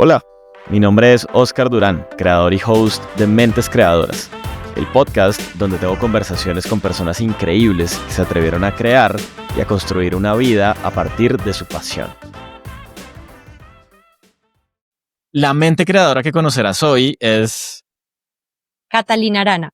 Hola, mi nombre es Oscar Durán, creador y host de Mentes Creadoras, el podcast donde tengo conversaciones con personas increíbles que se atrevieron a crear y a construir una vida a partir de su pasión. La mente creadora que conocerás hoy es... Catalina Arana.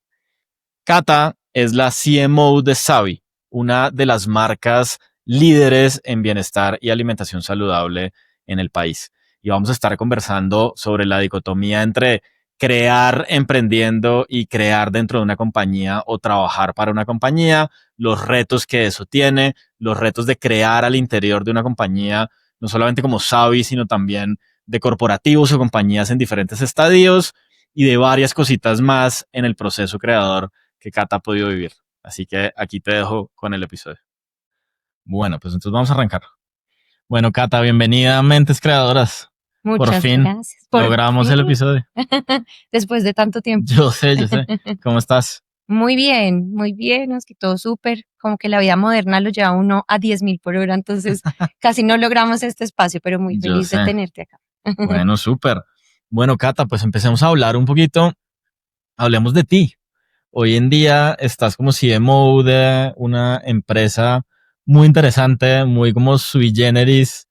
Cata es la CMO de Savi, una de las marcas líderes en bienestar y alimentación saludable en el país. Y vamos a estar conversando sobre la dicotomía entre crear emprendiendo y crear dentro de una compañía o trabajar para una compañía, los retos que eso tiene, los retos de crear al interior de una compañía, no solamente como Savi, sino también de corporativos o compañías en diferentes estadios y de varias cositas más en el proceso creador que Cata ha podido vivir. Así que aquí te dejo con el episodio. Bueno, pues entonces vamos a arrancar. Bueno, Cata, bienvenida a Mentes Creadoras. Muchas Por fin gracias. logramos el episodio. Después de tanto tiempo. Yo sé. ¿Cómo estás? Muy bien, nos quitó súper. Como que la vida moderna lo lleva uno a 10,000 por hora, entonces casi no logramos este espacio, pero muy feliz de tenerte acá. Bueno, súper. Bueno, Cata, pues empecemos a hablar un poquito. Hablemos de ti. Hoy en día estás como CMO de una empresa muy interesante, muy como sui generis,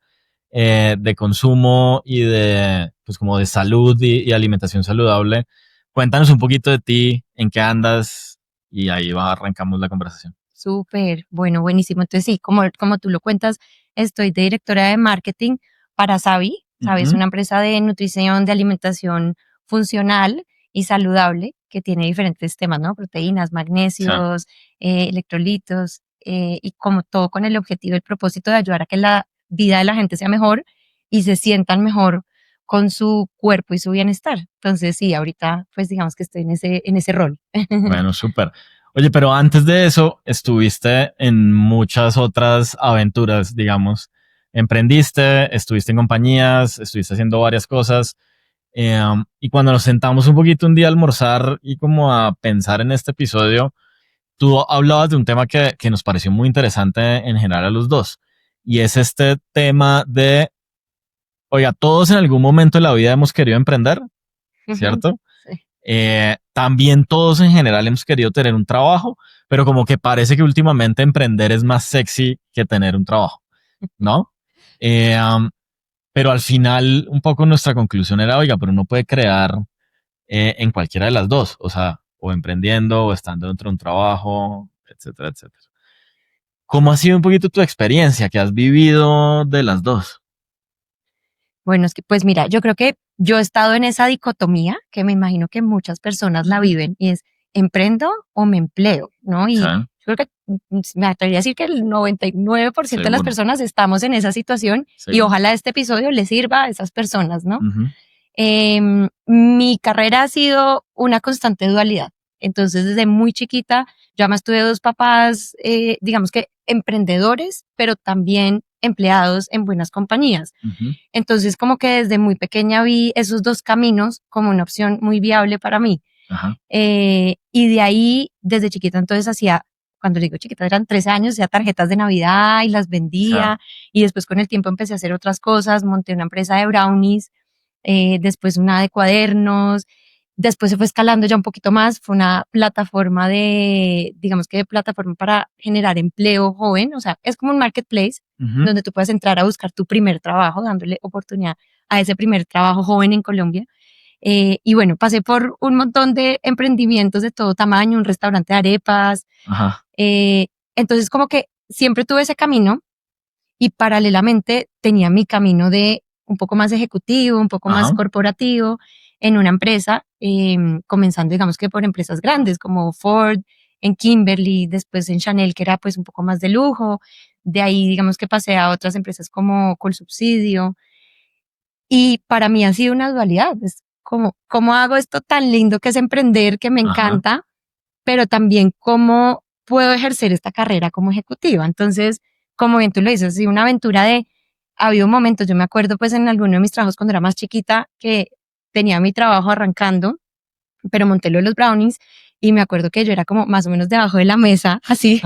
de consumo y de, pues como de salud y alimentación saludable. Cuéntanos un poquito de ti, en qué andas y ahí arrancamos la conversación. Súper, bueno, buenísimo. Entonces sí, como tú lo cuentas, estoy de directora de marketing para Savi. Savi es una empresa de nutrición, de alimentación funcional y saludable que tiene diferentes temas, ¿no? Proteínas, magnesios, electrolitos, y como todo con el objetivo, el propósito de ayudar a que la vida de la gente sea mejor y se sientan mejor con su cuerpo y su bienestar. Entonces sí, ahorita pues digamos que estoy en ese rol. Bueno, súper. Oye, pero antes de eso estuviste en muchas otras aventuras, digamos. Emprendiste, estuviste en compañías, estuviste haciendo varias cosas. Y cuando nos sentamos un poquito un día a almorzar y como a pensar en este episodio, tú hablabas de un tema que nos pareció muy interesante en general a los dos. Y es este tema de, oiga, todos en algún momento de la vida hemos querido emprender, ¿cierto? Sí. También todos en general hemos querido tener un trabajo, pero como que parece que últimamente emprender es más sexy que tener un trabajo, ¿no? Pero al final un poco nuestra conclusión era, oiga, pero uno puede crear en cualquiera de las dos, o sea, o emprendiendo o estando dentro de un trabajo, etcétera, etcétera. ¿Cómo ha sido un poquito tu experiencia que has vivido de las dos? Bueno, es que pues mira, yo creo que yo he estado en esa dicotomía que me imagino que muchas personas la viven y es emprendo o me empleo, ¿no? Y yo creo que me atrevería a decir que el 99% de las personas estamos en esa situación y ojalá este episodio le sirva a esas personas, ¿no? Mi carrera ha sido una constante dualidad. Entonces, desde muy chiquita, yo además tuve dos papás, digamos que emprendedores, pero también empleados en buenas compañías. Entonces, como que desde muy pequeña vi esos dos caminos como una opción muy viable para mí. Y de ahí, desde chiquita, entonces hacía, cuando digo chiquita, eran 13 años, hacía tarjetas de Navidad y las vendía. Y después con el tiempo empecé a hacer otras cosas, monté una empresa de brownies, después una de cuadernos. Después se fue escalando ya un poquito más, fue una plataforma digamos que de plataforma para generar empleo joven, o sea, es como un marketplace donde tú puedes entrar a buscar tu primer trabajo, dándole oportunidad a ese primer trabajo joven en Colombia. Y bueno, pasé por un montón de emprendimientos de todo tamaño, un restaurante de arepas. Entonces como que siempre tuve ese camino y paralelamente tenía mi camino de un poco más ejecutivo, un poco más corporativo en una empresa, comenzando digamos que por empresas grandes como Ford, en Kimberly, después en Chanel, que era pues un poco más de lujo. De ahí digamos que pasé a otras empresas como Colsubsidio. Y para mí ha sido una dualidad. Es como, ¿cómo hago esto tan lindo que es emprender, que me encanta, pero también cómo puedo ejercer esta carrera como ejecutiva? Entonces, como bien tú lo dices, sí, una aventura ha habido momentos, yo me acuerdo pues en alguno de mis trabajos cuando era más chiquita, que tenía mi trabajo arrancando, pero monté lo de los brownies y me acuerdo que yo era como más o menos debajo de la mesa, así,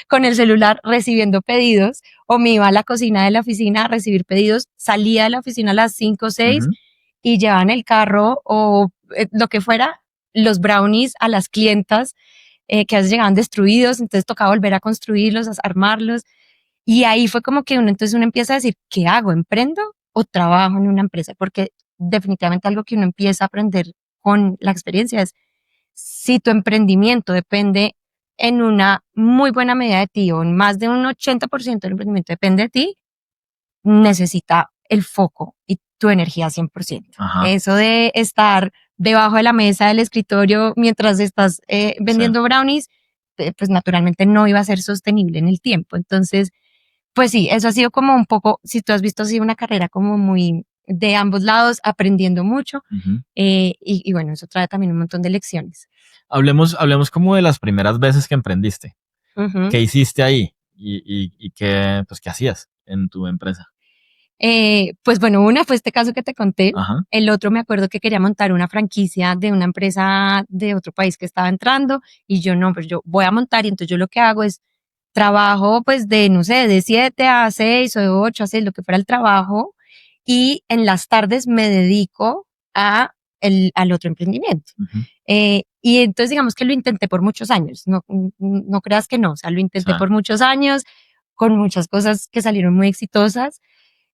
con el celular recibiendo pedidos, o me iba a la cocina de la oficina a recibir pedidos, salía de la oficina a las 5 o 6 y llevaban el carro o lo que fuera, los brownies a las clientas que a veces llegaban destruidos, entonces tocaba volver a construirlos, a armarlos. Y ahí fue como que entonces uno empieza a decir, ¿qué hago? ¿Emprendo o trabajo en una empresa? Porque definitivamente algo que uno empieza a aprender con la experiencia es, si tu emprendimiento depende en una muy buena medida de ti o en más de un 80% del emprendimiento depende de ti, necesita el foco y tu energía 100%. Ajá. Eso de estar debajo de la mesa del escritorio mientras estás vendiendo brownies, pues naturalmente no iba a ser sostenible en el tiempo. Entonces, pues sí, eso ha sido como un poco, si tú has visto así una carrera como muy de ambos lados, aprendiendo mucho. Ujú. Y bueno, eso trae también un montón de lecciones. Hablemos como de las primeras veces que emprendiste. Ujú. ¿Qué hiciste ahí? Y qué, pues, qué hacías en tu empresa? Pues bueno, una fue este caso que te conté. Ajá. El otro me acuerdo que quería montar una franquicia de una empresa de otro país que estaba entrando y yo no, pues yo voy a montar y entonces yo lo que hago es trabajo pues de, no sé, de 7 a 6 o de 8 a 6, lo que fuera el trabajo, y en las tardes me dedico al otro emprendimiento. Ujú. Y entonces digamos que lo intenté por muchos años, no creas que no, o sea, lo intenté Sí. por muchos años, con muchas cosas que salieron muy exitosas.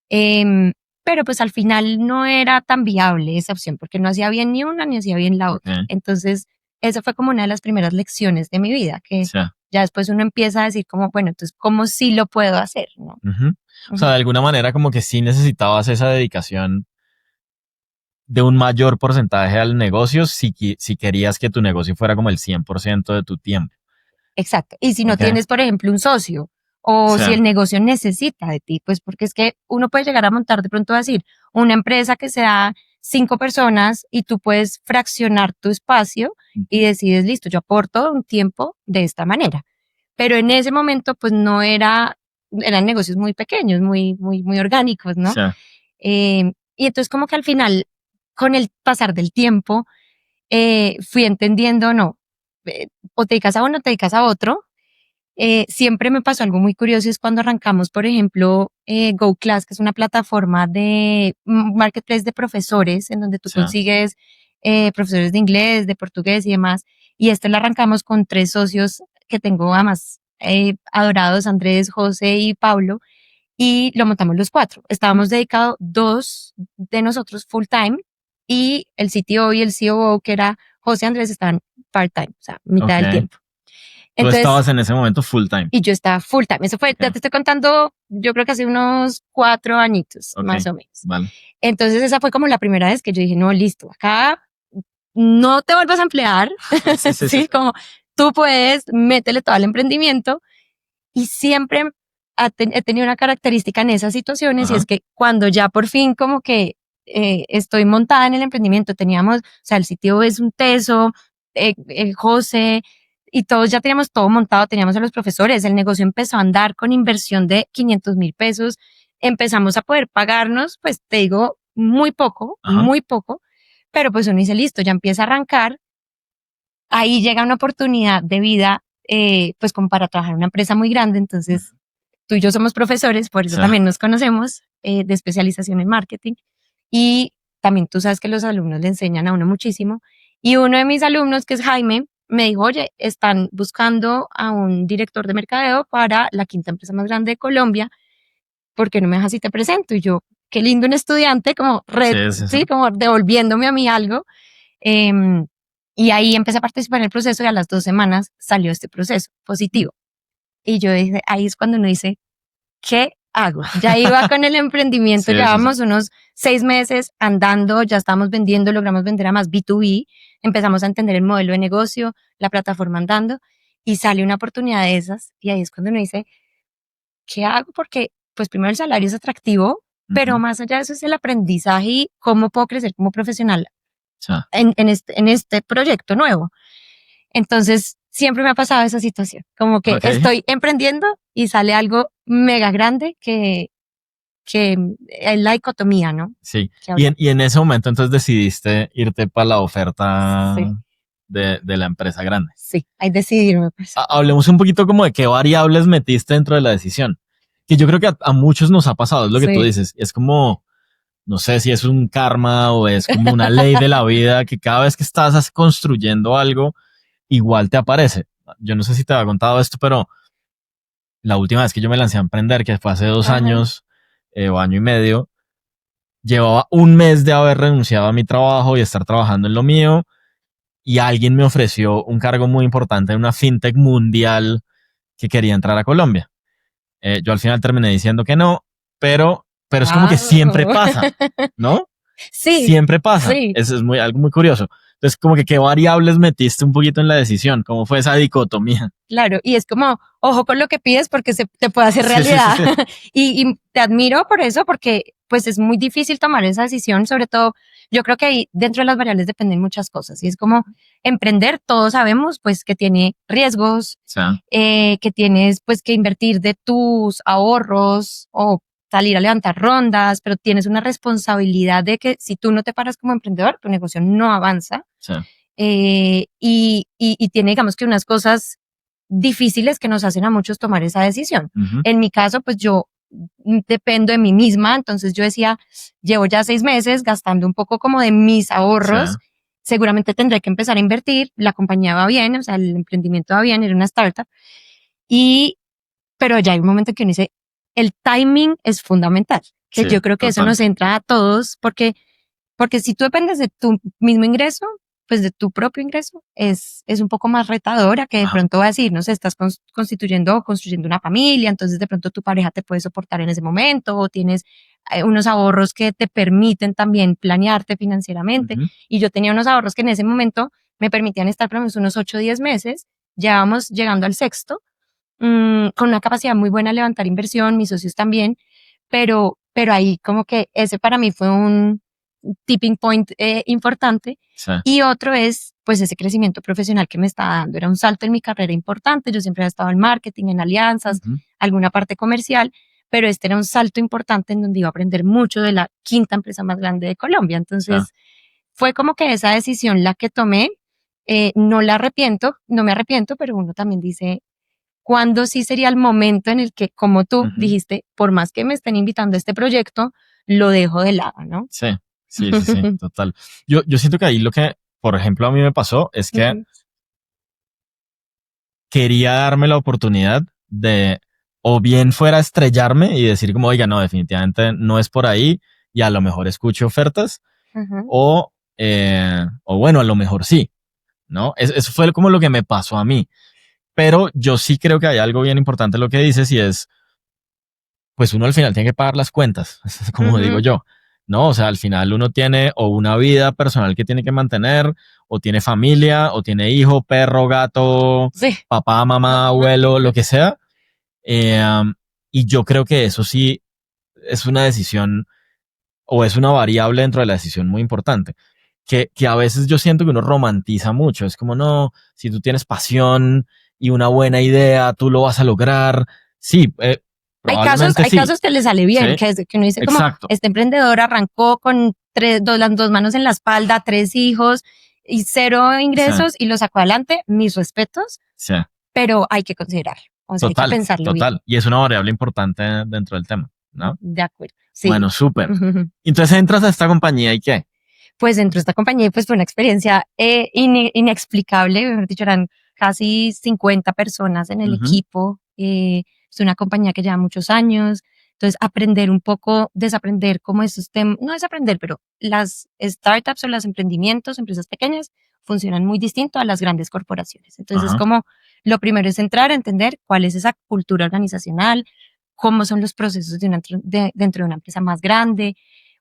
Pero pues al final no era tan viable esa opción porque no hacía bien ni una ni hacía bien la otra. Ok. Entonces, esa fue como una de las primeras lecciones de mi vida, que Sí. ya después uno empieza a decir como, bueno, entonces, ¿cómo sí lo puedo hacer? ¿No? Ujú. O sea, Ujú. de alguna manera como que sí necesitabas esa dedicación de un mayor porcentaje al negocio si querías que tu negocio fuera como el 100% de tu tiempo. Exacto. Y si no Ok. tienes, por ejemplo, un socio o Sí. si el negocio necesita de ti, pues porque es que uno puede llegar a montar de pronto a decir una empresa que sea 5 personas y tú puedes fraccionar tu espacio y decides, listo, yo aporto un tiempo de esta manera. Pero en ese momento, pues no eran negocios muy pequeños, muy orgánicos, ¿no? Sí. Y entonces como que al final, con el pasar del tiempo, fui entendiendo, no, o te dedicas a uno o te dedicas a otro. Siempre me pasó algo muy curioso y es cuando arrancamos, por ejemplo, GoClass, que es una plataforma de marketplace de profesores en donde tú Sí. consigues profesores de inglés, de portugués y demás. Y este lo arrancamos con 3 socios que tengo además adorados, Andrés, José y Pablo, y lo montamos los 4. Estábamos dedicados 2 de nosotros full time y el CTO y el COO, que era José Andrés, estaban part time, o sea, mitad Ok. del tiempo. Tú Entonces, estabas en ese momento full time. y yo estaba full time. Eso fue, Ok. ya te estoy contando, yo creo que hace unos 4 añitos, Ok. más o menos. Vale. Entonces esa fue como la primera vez que yo dije, no, listo, acá no te vuelvas a emplear, Sí, sí, sí. sí, como tú puedes, métele todo al emprendimiento. Y siempre he tenido una característica en esas situaciones y Ajá. es que cuando ya por fin como que estoy montada en el emprendimiento, teníamos, o sea, el sitio es un teso, José, y todos ya teníamos todo montado, teníamos a los profesores, el negocio empezó a andar con inversión de 500,000 pesos, empezamos a poder pagarnos, pues te digo, Ajá. muy poco, pero pues uno dice, listo, ya empieza a arrancar, ahí llega una oportunidad de vida, pues como para trabajar en una empresa muy grande, entonces tú y yo somos profesores, por eso Sí. también nos conocemos, de especialización en marketing, y también tú sabes que los alumnos le enseñan a uno muchísimo, y uno de mis alumnos, que es Jaime, me dijo, oye, están buscando a un director de mercadeo para la quinta empresa más grande de Colombia, ¿por qué no me dejas y te presento? Y yo, qué lindo un estudiante, como Sí, sí, sí. sí, como devolviéndome a mí algo. Em, y ahí empecé a participar en el proceso y a las 2 semanas salió este proceso positivo. Y yo dije, ahí es cuando uno dice, ¿qué hago? Ya iba con el emprendimiento, Sí, sí, sí. llevábamos unos 6 meses andando, ya estábamos vendiendo, logramos vender a más B2B, empezamos a entender el modelo de negocio, la plataforma andando, y sale una oportunidad de esas, y ahí es cuando uno dice, ¿qué hago? Porque, pues primero el salario es atractivo, pero Ujú. más allá de eso es el aprendizaje y cómo puedo crecer como profesional Sí. en este proyecto nuevo. Entonces, siempre me ha pasado esa situación, como que Ok. estoy emprendiendo y sale algo mega grande que es la dicotomía, ¿no? Sí. Que Y en, habla. y en ese momento entonces decidiste irte para la oferta Sí, de la empresa grande. sí, hay decidirme. Pues. Hablemos un poquito como de qué variables metiste dentro de la decisión. Que yo creo que a muchos nos ha pasado, es lo que tú Sí, dices. Es como, no sé si es un karma o es como una ley de la vida que cada vez que estás construyendo algo, igual te aparece. Yo no sé si te había contado esto, pero la última vez que yo me lancé a emprender, que fue hace 2 años o año y medio, llevaba un mes de haber renunciado a mi trabajo y estar trabajando en lo mío, y alguien me ofreció un cargo muy importante en una fintech mundial que quería entrar a Colombia. Yo al final terminé diciendo que no, pero es como que siempre Wow. pasa, ¿no? Sí, Siempre pasa. sí, Eso es algo muy curioso. Entonces, como que qué variables metiste un poquito en la decisión, cómo fue esa dicotomía. claro. Y es como, ojo con lo que pides porque se te puede hacer Sí, sí, sí, realidad. sí. Y te admiro por eso, porque pues es muy difícil tomar esa decisión, sobre todo, yo creo que ahí dentro de las variables dependen muchas cosas. Y es como emprender, todos sabemos pues que tiene riesgos, O sea, que tienes pues que invertir de tus ahorros o salir a levantar rondas, pero tienes una responsabilidad de que si tú no te paras como emprendedor, tu negocio no avanza. sí. Y tiene, digamos que unas cosas difíciles que nos hacen a muchos tomar esa decisión. Ujú. En mi caso, pues yo dependo de mí misma, entonces yo decía, llevo ya 6 meses gastando un poco como de mis Sí. ahorros, seguramente tendré que empezar a invertir, la compañía va bien, o sea, el emprendimiento va bien, era una startup, y, pero ya hay un momento en que uno dice, el timing es fundamental, que Sí, yo creo que eso total. nos entra a todos, porque si tú dependes de tu mismo ingreso, pues de tu propio ingreso, es un poco más retadora que de Ajá. pronto va a decir, no sé, estás constituyendo o construyendo una familia, entonces de pronto tu pareja te puede soportar en ese momento o tienes unos ahorros que te permiten también planearte financieramente. Ujú. Y yo tenía unos ahorros que en ese momento me permitían estar por lo menos unos 8 o 10 meses, ya vamos llegando al sexto, con una capacidad muy buena de levantar inversión, mis socios también, pero ahí como que ese para mí fue un tipping point importante. Sí. Y otro es, pues, ese crecimiento profesional que me estaba dando. Era un salto en mi carrera importante. Yo siempre había estado en marketing, en alianzas, Ujú. alguna parte comercial, pero este era un salto importante en donde iba a aprender mucho de la quinta empresa más grande de Colombia. Sí. Entonces, fue como que esa decisión la que tomé. No la arrepiento, no me arrepiento, pero uno también dice, ¿cuándo sí sería el momento en el que, como tú Ujú. dijiste, por más que me estén invitando a este proyecto, lo dejo de lado, ¿no? Sí, sí, sí, sí, total. Yo siento que ahí lo que, por ejemplo, a mí me pasó es que Ujú. quería darme la oportunidad de, o bien fuera a estrellarme y decir como, oiga, no, definitivamente no es por ahí y a lo mejor escucho ofertas, Ujú. o bueno, a lo mejor sí, ¿no? Eso fue como lo que me pasó a mí. Pero yo sí creo que hay algo bien importante en lo que dices, y es, pues uno al final tiene que pagar las cuentas, como digo Ujú. yo, ¿no? O sea, al final uno tiene o una vida personal que tiene que mantener, o tiene familia, o tiene hijo, perro, gato, Sí. papá, mamá, abuelo, lo que sea. Y yo creo que eso sí es una decisión, o es una variable dentro de la decisión muy importante. Que a veces yo siento que uno romantiza mucho. Es como, no, si tú tienes pasión y una buena idea, tú lo vas a lograr. Sí, probablemente Hay sí. casos que le sale bien, Sí, que uno dice como, exacto. este emprendedor arrancó con las dos manos en la espalda, 3 hijos y cero Sí, ingresos y lo sacó adelante, mis respetos, sí, pero hay que considerarlo, o sea, hay que total, pensarlo bien. total. Y es una variable importante dentro del tema, ¿no? De acuerdo, Bueno, sí. súper. Entonces entras a esta compañía y ¿qué? Pues dentro de esta compañía pues fue una experiencia inexplicable, mejor dicho, eran casi 50 personas en el Ujú. equipo, es una compañía que lleva muchos años, entonces aprender un poco, desaprender cómo esos temas, no desaprender, pero las startups o los emprendimientos, empresas pequeñas, funcionan muy distinto a las grandes corporaciones. Entonces es Ajá. como, lo primero es entrar a entender cuál es esa cultura organizacional, cómo son los procesos dentro de una empresa más grande.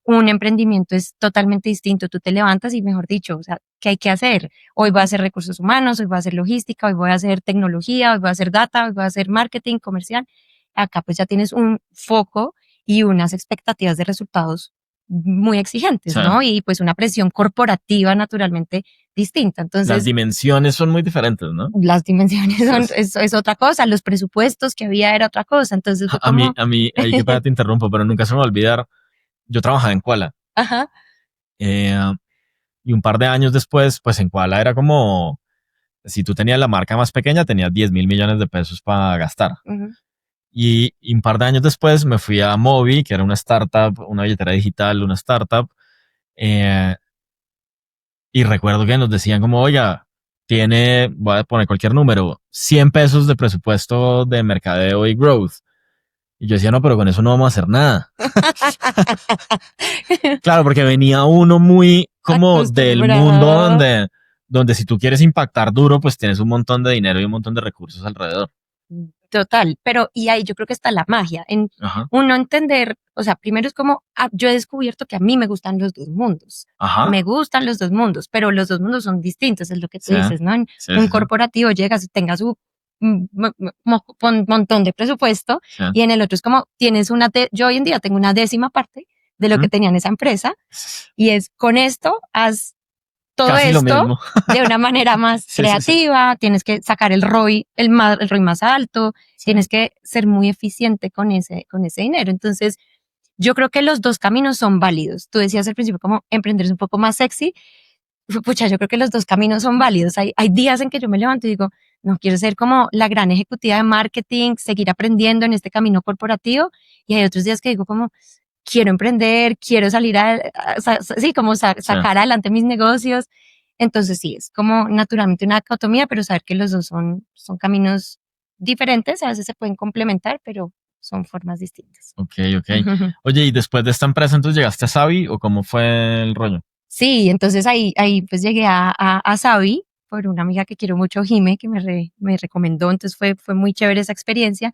Un emprendimiento es totalmente distinto. Tú te levantas y, mejor dicho, o sea, ¿qué hay que hacer? Hoy voy a hacer recursos humanos, hoy voy a hacer logística, hoy voy a hacer tecnología, hoy voy a hacer data, hoy voy a hacer marketing comercial. Acá pues ya tienes un foco y unas expectativas de resultados muy exigentes, Sí. ¿no? Y pues una presión corporativa naturalmente distinta. Las Entonces, dimensiones son muy diferentes, ¿no? las dimensiones Sí, son, sí. es otra cosa, los presupuestos que había era otra cosa. Entonces fue como, Ahí que pena te interrumpo, pero nunca se me va a olvidar. Yo trabajaba en Kuala. ajá, eh, y un par de años después, pues en Kuala era como, si tú tenías la marca más pequeña, tenías 10.000 millones de pesos para gastar. ujú, Y un par de años después me fui a Mobi, que era una startup, una billetera digital, una startup. eh, y recuerdo que nos decían como, oiga, voy a poner cualquier número, 100 pesos de presupuesto de mercadeo y growth. Y yo decía, no, pero con eso no vamos a hacer nada. Claro, porque venía uno muy como del mundo Acostumbrado. donde si tú quieres impactar duro, pues tienes un montón de dinero y un montón de recursos alrededor. Total, pero y ahí yo creo que está la magia, en Ajá, uno entender, o sea, primero es como, yo he descubierto que a mí me gustan los dos mundos, ajá, me gustan los dos mundos, pero los dos mundos son distintos, es lo que tú sí, dices, ¿no? En sí, un sí, sí, corporativo llegas y tengas su montón de presupuesto sí. y en el otro es como, tienes yo hoy en día tengo una décima parte de lo que ¿Mm? tenía en esa empresa y es con esto, haz todo Casi lo esto mismo. de una manera más Sí, sí, sí. creativa, tienes que sacar el ROI, el ROI más alto, Sí. tienes que ser muy eficiente con ese dinero. Entonces, yo creo que los dos caminos son válidos. Tú decías al principio como emprender es un poco más sexy. Pucha, yo creo que los dos caminos son válidos. Hay días en que yo me levanto y digo, no quiero ser como la gran ejecutiva de marketing, seguir aprendiendo en este camino corporativo. Y hay otros días que digo como, quiero emprender, quiero salir sí, como Sí. sacar adelante mis negocios. Entonces sí, es como naturalmente una dicotomía, pero saber que los dos son caminos diferentes, a veces se pueden complementar, pero son formas distintas. Ok, ok. Oye, ¿y después de esta empresa entonces llegaste a Savi o cómo fue el rollo? Sí, entonces ahí pues llegué a Savi por una amiga que quiero mucho, Jime, que me recomendó, entonces fue muy chévere esa experiencia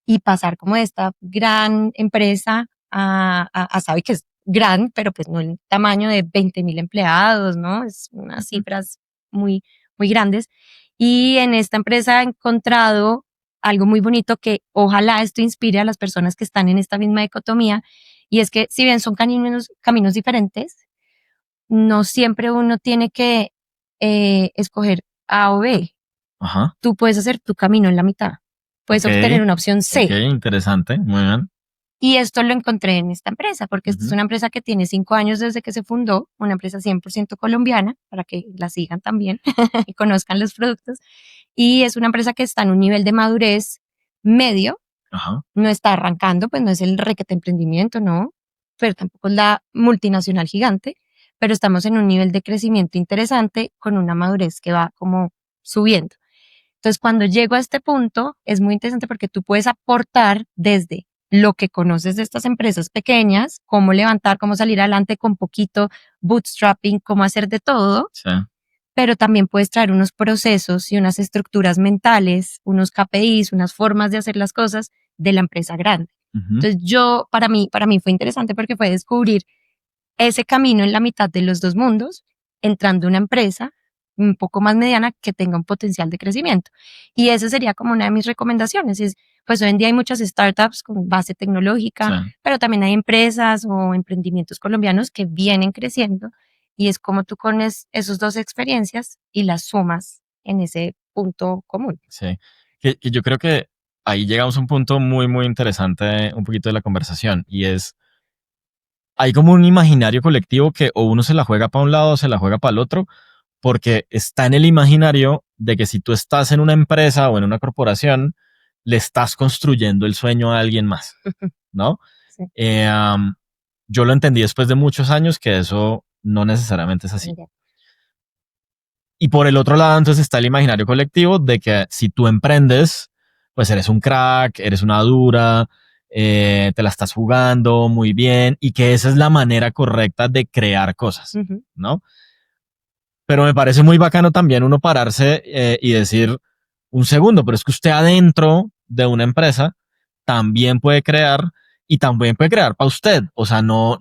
y pasar como de esta gran empresa a Savi, que es gran, pero pues no el tamaño de 20,000 empleados, ¿no? Es unas Ujú. cifras muy, muy grandes. Y en esta empresa he encontrado algo muy bonito que ojalá esto inspire a las personas que están en esta misma dicotomía, y es que si bien son caminos diferentes, no siempre uno tiene que escoger A o B. Ajá. Tú puedes hacer tu camino en la mitad. Puedes Ok, obtener una opción ok, C. interesante. Muy bien. Y esto lo encontré en esta empresa, porque esta es Ujú. una empresa que tiene 5 años desde que se fundó, una empresa 100% colombiana, para que la sigan también y conozcan los productos. Y es una empresa que está en un nivel de madurez medio, Ajá. no está arrancando, pues no es el requete emprendimiento, no, pero tampoco es la multinacional gigante, pero estamos en un nivel de crecimiento interesante con una madurez que va como subiendo. Entonces, cuando llego a este punto, es muy interesante porque tú puedes aportar desde lo que conoces de estas empresas pequeñas, cómo levantar, cómo salir adelante con poquito bootstrapping, cómo hacer de todo, Sí. pero también puedes traer unos procesos y unas estructuras mentales, unos KPIs, unas formas de hacer las cosas de la empresa grande. Ujú. Entonces para mí fue interesante porque fue descubrir ese camino en la mitad de los dos mundos, entrando a una empresa un poco más mediana que tenga un potencial de crecimiento. Y esa sería como una de mis recomendaciones. Pues hoy en día hay muchas startups con base Sí. tecnológica, pero también hay empresas o emprendimientos colombianos que vienen creciendo y es como tú con esos dos experiencias y las sumas en ese punto común. Sí. Que yo creo que ahí llegamos a un punto muy, muy interesante, un poquito de la conversación, y es, hay como un imaginario colectivo que o uno se la juega para un lado o se la juega para el otro, porque está en el imaginario de que si tú estás en una empresa o en una corporación, le estás construyendo el sueño a alguien más, ¿no? Sí. Eh, um, yo lo entendí después de muchos años que eso no necesariamente es así. Ya. Y por el otro lado, entonces está el imaginario colectivo de que si tú emprendes, pues eres un crack, eres una dura, te la estás jugando muy bien y que esa es la manera correcta de crear cosas, Ujú. ¿no? Pero me parece muy bacano también uno pararse y decir, un segundo, pero es que usted adentro de una empresa también puede crear y también puede crear para usted. O sea, no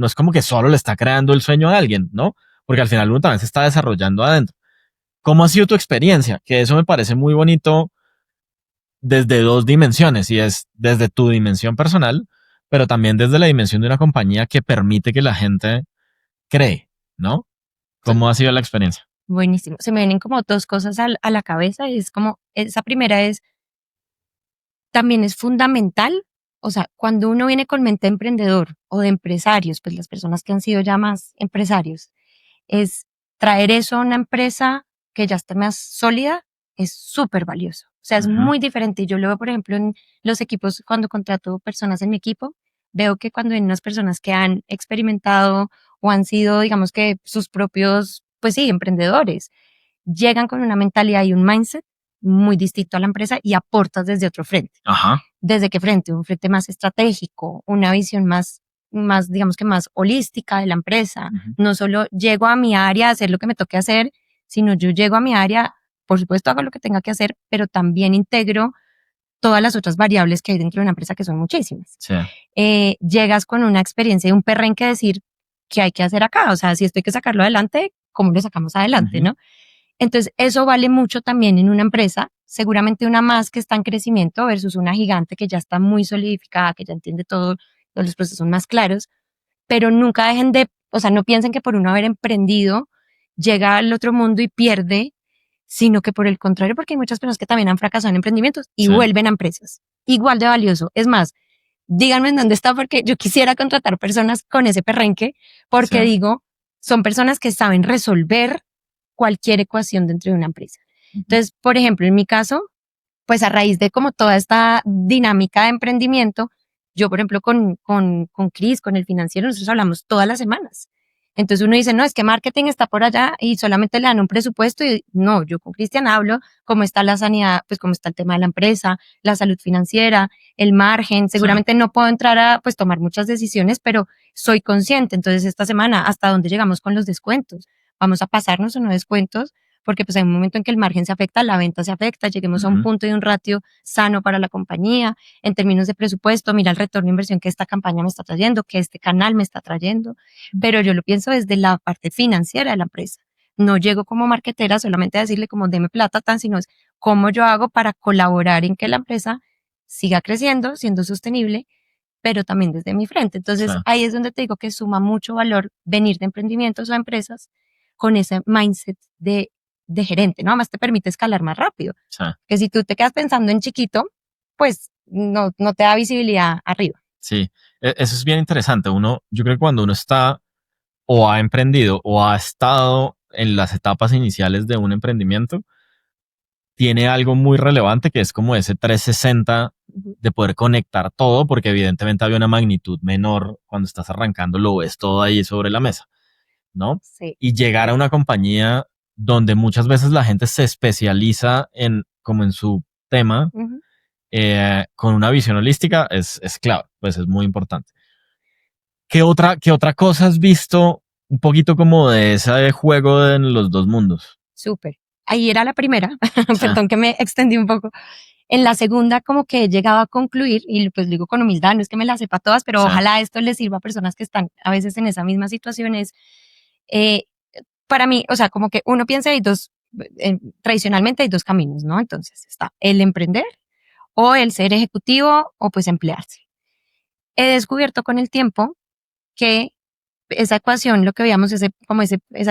es como que solo le está creando el sueño a alguien, ¿no? Porque al final uno también se está desarrollando adentro. ¿Cómo ha sido tu experiencia? Que eso me parece muy bonito desde dos dimensiones y es desde tu dimensión personal, pero también desde la dimensión de una compañía que permite que la gente cree, ¿no? ¿Cómo ha sido la experiencia? Buenísimo. Se me vienen como dos cosas a la cabeza y es como, esa primera es, también es fundamental, o sea, cuando uno viene con mente emprendedor o de empresarios, pues las personas que han sido ya más empresarios, es traer eso a una empresa que ya esté más sólida es súper valioso. O sea, es muy diferente. Yo lo veo, por ejemplo, en los equipos, cuando contrato personas en mi equipo, veo que cuando hay unas personas que han experimentado o han sido, digamos que sus propios, pues sí, emprendedores, llegan con una mentalidad y un mindset muy distinto a la empresa y aportas desde otro frente. Ajá. ¿Desde qué frente? Un frente más estratégico, una visión más, digamos que más holística de la empresa. No solo llego a mi área a hacer lo que me toque hacer, sino yo llego a mi área, por supuesto hago lo que tenga que hacer, pero también integro todas las otras variables que hay dentro de una empresa, que son muchísimas. Sí. Llegas con una experiencia y un perrenque decir qué hay que hacer acá. O sea, si esto hay que sacarlo adelante, ¿cómo lo sacamos adelante, no? Entonces, eso vale mucho también en una empresa, seguramente una más que está en crecimiento versus una gigante que ya está muy solidificada, que ya entiende todo, todos los procesos más claros, pero nunca dejen de, o sea, no piensen que por uno haber emprendido llega al otro mundo y pierde, sino que por el contrario, porque hay muchas personas que también han fracasado en emprendimientos y vuelven a empresas. Igual de valioso. Es más, díganme en dónde está, porque yo quisiera contratar personas con ese perrenque, porque digo, son personas que saben resolver cualquier ecuación dentro de una empresa. Entonces, por ejemplo, en mi caso, pues a raíz de como toda esta dinámica de emprendimiento, yo, por ejemplo, con Chris, con el financiero, nosotros hablamos todas las semanas. Entonces uno dice, no, es que marketing está por allá y solamente le dan un presupuesto, y no, yo con Cristian hablo cómo está la sanidad, pues cómo está el tema de la empresa, la salud financiera, el margen. Seguramente no puedo entrar a pues tomar muchas decisiones, pero soy consciente. Entonces esta semana, ¿hasta dónde llegamos con los descuentos? Vamos a pasarnos o no descuentos, porque pues hay un momento en que el margen se afecta, la venta se afecta, lleguemos a un punto y un ratio sano para la compañía en términos de presupuesto. Mira el retorno de inversión que esta campaña me está trayendo, que este canal me está trayendo, pero yo lo pienso desde la parte financiera de la empresa. No llego como marketera solamente a decirle como deme plata tan, sino es cómo yo hago para colaborar en que la empresa siga creciendo, siendo sostenible, pero también desde mi frente. Entonces ahí es donde te digo que suma mucho valor venir de emprendimientos a empresas con ese mindset de gerente, ¿no? Además te permite escalar más rápido. Que si tú te quedas pensando en chiquito, pues no te da visibilidad arriba. Sí, eso es bien interesante. Yo creo que cuando uno está o ha emprendido o ha estado en las etapas iniciales de un emprendimiento, tiene algo muy relevante que es como ese 360 de poder conectar todo, porque evidentemente había una magnitud menor cuando estás arrancando, lo ves todo ahí sobre la mesa, ¿no? Sí. Y llegar a una compañía donde muchas veces la gente se especializa como en su tema, con una visión holística es clave, pues es muy importante. ¿Qué otra cosa has visto un poquito como de ese juego en los dos mundos? Súper. Ahí era la primera, perdón que me extendí un poco. En la segunda como que he llegado a concluir, y pues digo con humildad, no es que me la sepa todas, pero ojalá esto les sirva a personas que están a veces en esa misma situación. Para mí, o sea, como que uno piensa hay tradicionalmente hay dos caminos, ¿no? Entonces está el emprender o el ser ejecutivo o pues emplearse. He descubierto con el tiempo que esa ecuación, lo que veíamos, ese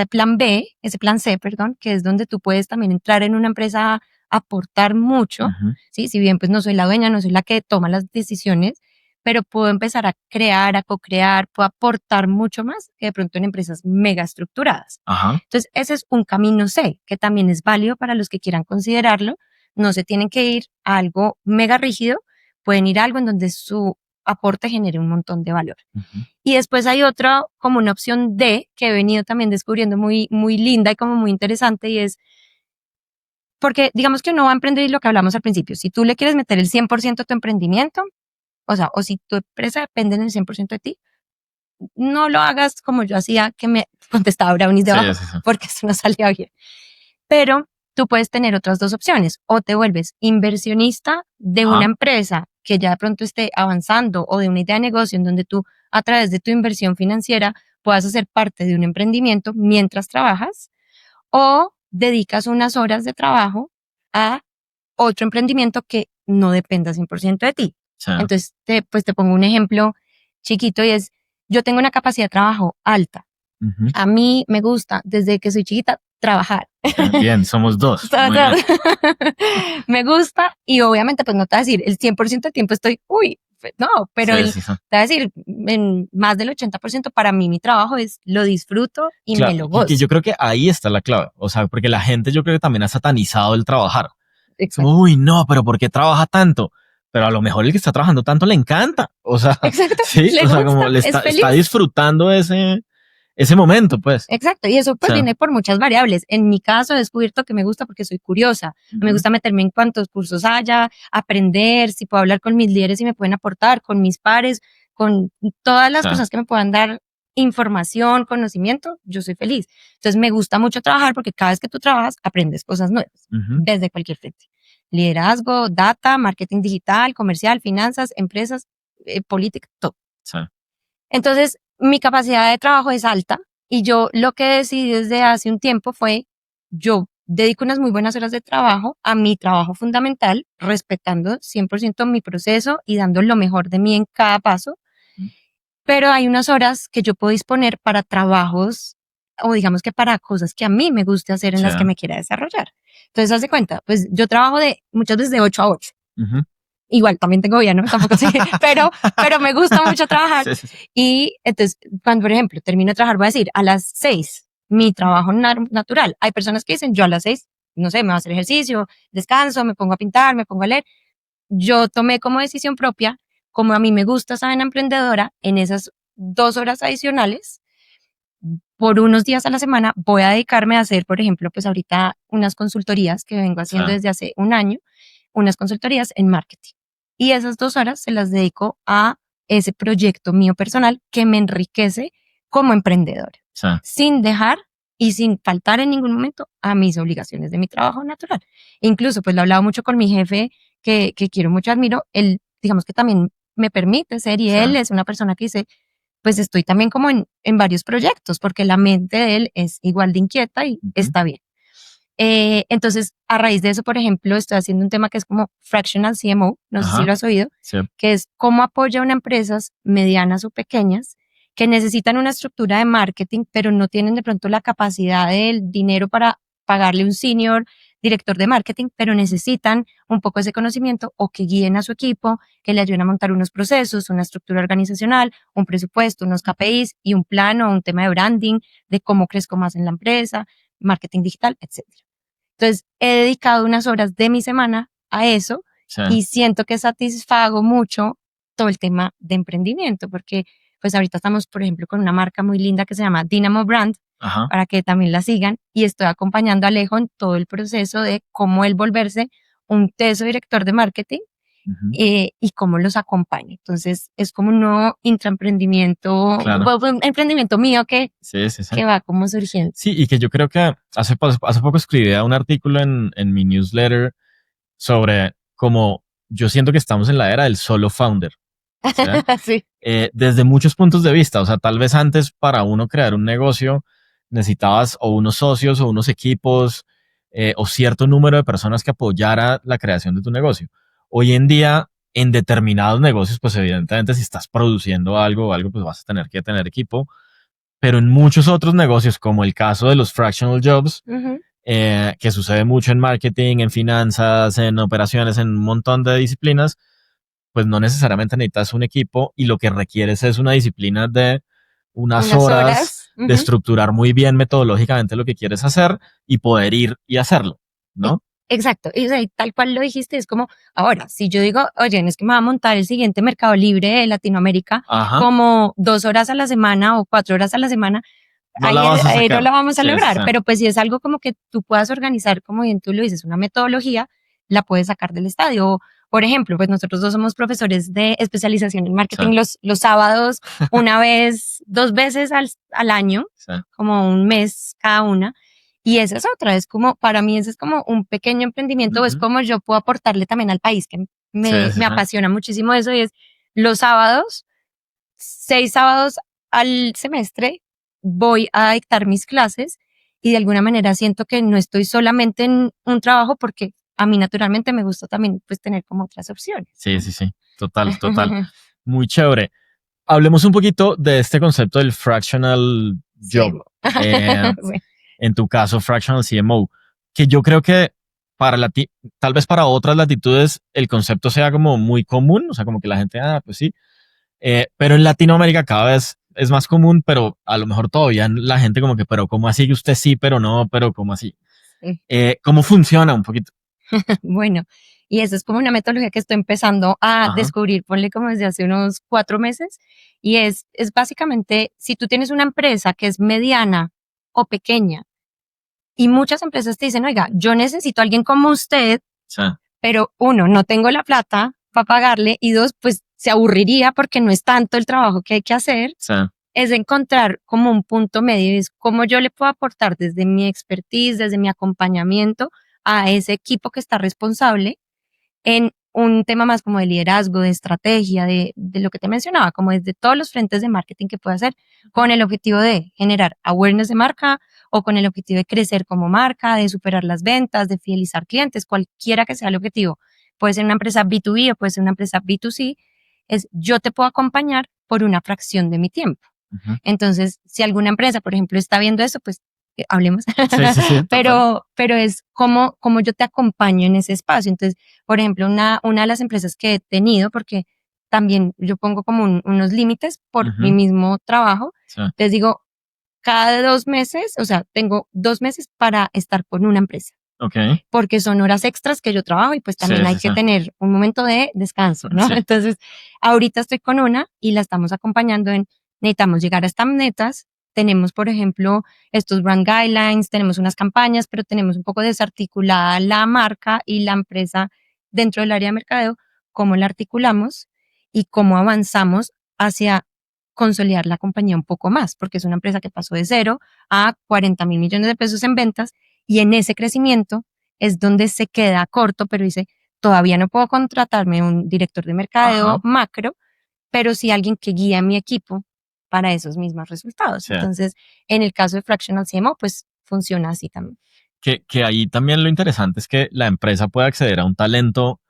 plan C, perdón, que es donde tú puedes también entrar en una empresa a aportar mucho, ¿sí? Si bien pues no soy la dueña, no soy la que toma las decisiones, pero puedo empezar a crear, a co-crear, puedo aportar mucho más que de pronto en empresas mega estructuradas. Entonces, ese es un camino C, que también es válido para los que quieran considerarlo. No se tienen que ir a algo mega rígido, pueden ir a algo en donde su aporte genere un montón de valor. Y después hay otra, como una opción D, que he venido también descubriendo muy, muy linda y como muy interesante, y es porque digamos que uno va a emprender, y lo que hablamos al principio, si tú le quieres meter el 100% a tu emprendimiento, o sea, o si tu empresa depende en el 100% de ti, no lo hagas como yo hacía, que me contestaba brownies debajo, porque eso no salía bien. Pero tú puedes tener otras dos opciones, o te vuelves inversionista de una empresa que ya de pronto esté avanzando, o de una idea de negocio en donde tú a través de tu inversión financiera puedas hacer parte de un emprendimiento mientras trabajas, o dedicas unas horas de trabajo a otro emprendimiento que no dependa 100% de ti. Entonces, pues te pongo un ejemplo chiquito, y es, yo tengo una capacidad de trabajo alta. A mí me gusta, desde que soy chiquita, trabajar. Bien, somos dos. Me gusta, y obviamente pues no te voy a decir, el 100% del tiempo estoy, no, pero te voy a decir, en más del 80% para mí mi trabajo lo disfruto y me lo gozo. Y yo creo que ahí está la clave, o sea, porque la gente yo creo que también ha satanizado el trabajar. Es como, uy, no, pero ¿por qué trabaja tanto? Pero a lo mejor el que está trabajando tanto le encanta. O sea, Exacto. sí, Le o sea, gusta, como le es está feliz. disfrutando ese momento, pues. Exacto, y eso pues O sea, viene por muchas variables. En mi caso he descubierto que me gusta porque soy curiosa. Me gusta meterme en cuantos cursos haya, aprender, si puedo hablar con mis líderes y me pueden aportar, con mis pares, con todas las personas que me puedan dar información, conocimiento, yo soy feliz. Entonces me gusta mucho trabajar porque cada vez que tú trabajas aprendes cosas nuevas, desde cualquier frente. Liderazgo, data, marketing digital, comercial, finanzas, empresas, política, todo. sí. Entonces, mi capacidad de trabajo es alta y yo lo que decidí desde hace un tiempo fue, yo dedico unas muy buenas horas de trabajo a mi trabajo fundamental, respetando 100% mi proceso y dando lo mejor de mí en cada paso, pero hay unas horas que yo puedo disponer para trabajos o digamos que para cosas que a mí me guste hacer en las que me quiera desarrollar. Entonces, haz de cuenta, pues yo trabajo muchas veces de 8 a 8. Igual, también tengo vida, ¿no? Tampoco sé, pero me gusta mucho trabajar. Sí. Y entonces, cuando, por ejemplo, termino de trabajar, voy a decir, a las 6, mi trabajo natural. Hay personas que dicen, yo a las 6, no sé, me voy a hacer ejercicio, descanso, me pongo a pintar, me pongo a leer. Yo tomé como decisión propia, como a mí me gusta esa vena emprendedora, en esas 2 horas adicionales, por unos días a la semana, voy a dedicarme a hacer, por ejemplo, pues ahorita unas consultorías que vengo haciendo desde hace un año, unas consultorías en marketing. Y esas 2 horas se las dedico a ese proyecto mío personal que me enriquece como emprendedora, sin dejar y sin faltar en ningún momento a mis obligaciones de mi trabajo natural. Incluso, pues lo he hablado mucho con mi jefe, que quiero mucho, admiro, él, digamos que también me permite ser, y él es una persona que dice, pues estoy también como en varios proyectos, porque la mente de él es igual de inquieta y está bien. Entonces, a raíz de eso, por ejemplo, estoy haciendo un tema que es como Fractional CMO, no sé si lo has oído, que es cómo apoya a una empresas medianas o pequeñas que necesitan una estructura de marketing, pero no tienen de pronto la capacidad del dinero para pagarle un senior director de marketing, pero necesitan un poco ese conocimiento o que guíen a su equipo, que le ayuden a montar unos procesos, una estructura organizacional, un presupuesto, unos KPIs y un plan o un tema de branding, de cómo crezco más en la empresa, marketing digital, etcétera. Entonces, he dedicado unas horas de mi semana a eso y siento que satisfago mucho todo el tema de emprendimiento, porque pues ahorita estamos, por ejemplo, con una marca muy linda que se llama Dynamo Brand, para que también la sigan, y estoy acompañando a Alejo en todo el proceso de cómo él volverse un teso director de marketing y cómo los acompaña. Entonces, es como un nuevo intraemprendimiento, un emprendimiento mío que va como surgiendo. Sí, y que yo creo que hace poco escribí un artículo en mi newsletter sobre cómo yo siento que estamos en la era del solo founder. Sí. Desde muchos puntos de vista. O sea, tal vez antes para uno crear un negocio necesitabas o unos socios o unos equipos o cierto número de personas que apoyara la creación de tu negocio. Hoy en día, en determinados negocios, pues evidentemente si estás produciendo algo o algo, pues vas a tener que tener equipo. Pero en muchos otros negocios, como el caso de los fractional jobs, que sucede mucho en marketing, en finanzas, en operaciones, en un montón de disciplinas, pues no necesariamente necesitas un equipo y lo que requieres es una disciplina de unas horas de estructurar muy bien metodológicamente lo que quieres hacer y poder ir y hacerlo, ¿no? Exacto, y, o sea, y tal cual lo dijiste, es como, ahora, si yo digo, oye, no es que me va a montar el siguiente Mercado Libre de Latinoamérica, como 2 horas a la semana o 4 horas a la semana, no la vamos a lograr, pero pues si es algo como que tú puedas organizar, como bien tú lo dices, una metodología, la puedes sacar del estadio. Por ejemplo, pues nosotros dos somos profesores de especialización en marketing los sábados, una vez, 2 veces al año, como un mes cada una. Y esa es otra, es como, para mí ese es como un pequeño emprendimiento, es como yo puedo aportarle también al país, que me apasiona muchísimo eso, y es los sábados, 6 sábados al semestre, voy a dictar mis clases y de alguna manera siento que no estoy solamente en un trabajo porque a mí naturalmente me gusta también pues tener como otras opciones. Sí, total. Muy chévere. Hablemos un poquito de este concepto del fractional job. En tu caso, fractional CMO, que yo creo que tal vez para otras latitudes el concepto sea como muy común, o sea, como que la gente, pues sí, pero en Latinoamérica cada vez es más común, pero a lo mejor todavía la gente como que, pero ¿cómo así que usted sí, pero no, pero ¿cómo así? ¿Cómo funciona un poquito? Bueno, y eso es como una metodología que estoy empezando a Ajá. descubrir, ponle como desde hace unos 4 meses, y es básicamente, si tú tienes una empresa que es mediana o pequeña, y muchas empresas te dicen, oiga, yo necesito a alguien como usted, Sí, pero uno, no tengo la plata para pagarle, y dos, pues se aburriría porque no es tanto el trabajo que hay que hacer, sí. es encontrar como un punto medio, es cómo yo le puedo aportar desde mi expertise, desde mi acompañamiento a ese equipo que está responsable en un tema más como de liderazgo, de estrategia, de lo que te mencionaba, como desde todos los frentes de marketing que puede hacer, con el objetivo de generar awareness de marca o con el objetivo de crecer como marca, de superar las ventas, de fidelizar clientes, cualquiera que sea el objetivo. Puede ser una empresa B2B o puede ser una empresa B2C, es yo te puedo acompañar por una fracción de mi tiempo. Ujú. Entonces, si alguna empresa, por ejemplo, está viendo eso, pues hablemos. Sí, sí, sí, total. pero es como yo te acompaño en ese espacio. Entonces, por ejemplo, una de las empresas que he tenido, porque también yo pongo como unos límites por mi Ujú. mismo trabajo, Sí, les digo, cada 2 meses, o sea, tengo 2 meses para estar con una empresa, ok. porque son horas extras que yo trabajo y pues Sí, también hay sí, sí. que tener un momento de descanso, ¿no? Sí. Entonces, ahorita estoy con una y la estamos acompañando en, necesitamos llegar a estas metas. Tenemos, por ejemplo, estos brand guidelines, tenemos unas campañas, pero tenemos un poco desarticulada la marca y la empresa dentro del área de mercadeo, cómo la articulamos y cómo avanzamos hacia consolidar la compañía un poco más, porque es una empresa que pasó de 0 a 40.000 millones de pesos en ventas y en ese crecimiento es donde se queda corto, pero dice, todavía no puedo contratarme un director de mercadeo Ajá. macro, pero sí alguien que guíe a mi equipo para esos mismos resultados. Sí. Entonces, en el caso de Fractional CMO, pues funciona así también. Que ahí también lo interesante es que la empresa puede acceder a un talento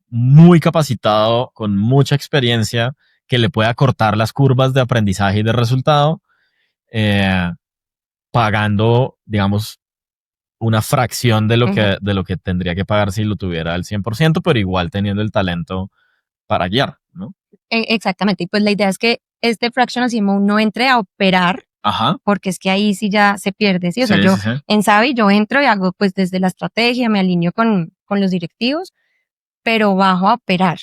muy capacitado, con mucha experiencia, que le pueda cortar las curvas de aprendizaje y de resultado, eh, pagando, digamos, una fracción Ujú. de lo que tendría que pagar si lo tuviera al 100%, pero igual teniendo el talento para guiar, ¿no? Exactamente. Y pues la idea es que este Fractional CMO no entre a operar, Ajá. porque es que ahí sí ya se pierde, ¿sí? O sea, Sí, yo sí, sí. en Savi yo entro y hago pues desde la estrategia, me alineo con los directivos, pero bajo a operar,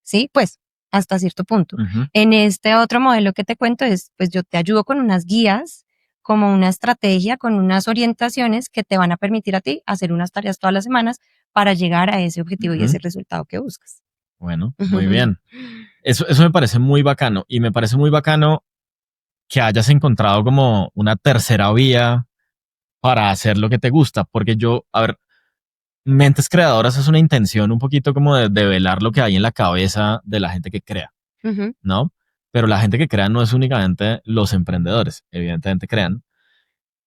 ¿sí? Pues hasta cierto punto. Ujú. En este otro modelo que te cuento es, pues yo te ayudo con unas guías, como una estrategia, con unas orientaciones que te van a permitir a ti hacer unas tareas todas las semanas para llegar a ese objetivo y Ujú. ese resultado que buscas. Bueno, muy bien. Eso me parece muy bacano y me parece muy bacano que hayas encontrado como una tercera vía para hacer lo que te gusta, porque yo, a ver, Mentes Creadoras es una intención un poquito como de velar lo que hay en la cabeza de la gente que crea, Ujú. ¿no? Pero la gente que crea no es únicamente los emprendedores, evidentemente crean,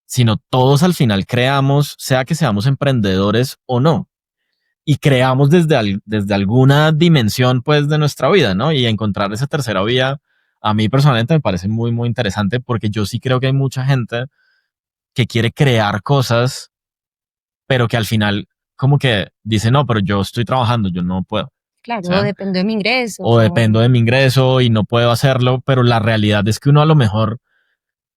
sino todos al final creamos, sea que seamos emprendedores o no, y creamos desde alguna dimensión pues de nuestra vida, ¿no? Y encontrar esa tercera vía, a mí personalmente me parece muy, muy interesante porque yo sí creo que hay mucha gente que quiere crear cosas, pero que al final como que dice, no, pero yo estoy trabajando, yo no puedo, Claro, ¿sí? depende de mi ingreso. O dependo de mi ingreso y no puedo hacerlo, pero la realidad es que uno a lo mejor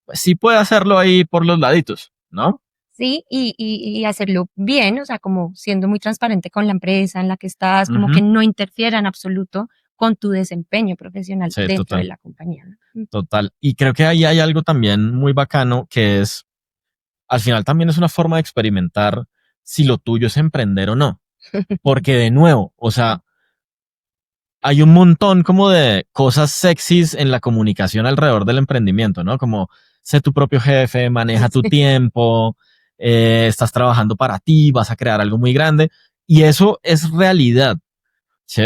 pues, sí puede hacerlo ahí por los laditos, ¿no? Sí, y hacerlo bien, o sea, como siendo muy transparente con la empresa en la que estás, como que Ujú. no interfiera en absoluto con tu desempeño profesional Sí, dentro de total, la compañía, ¿no? total. Y creo que ahí hay algo también muy bacano que es, al final también es una forma de experimentar si lo tuyo es emprender o no. Porque de nuevo, o sea, hay un montón como de cosas sexys en la comunicación alrededor del emprendimiento, ¿no? Como sé tu propio jefe, maneja tu Sí. tiempo, estás trabajando para ti, vas a crear algo muy grande. Y eso es realidad, ¿sí?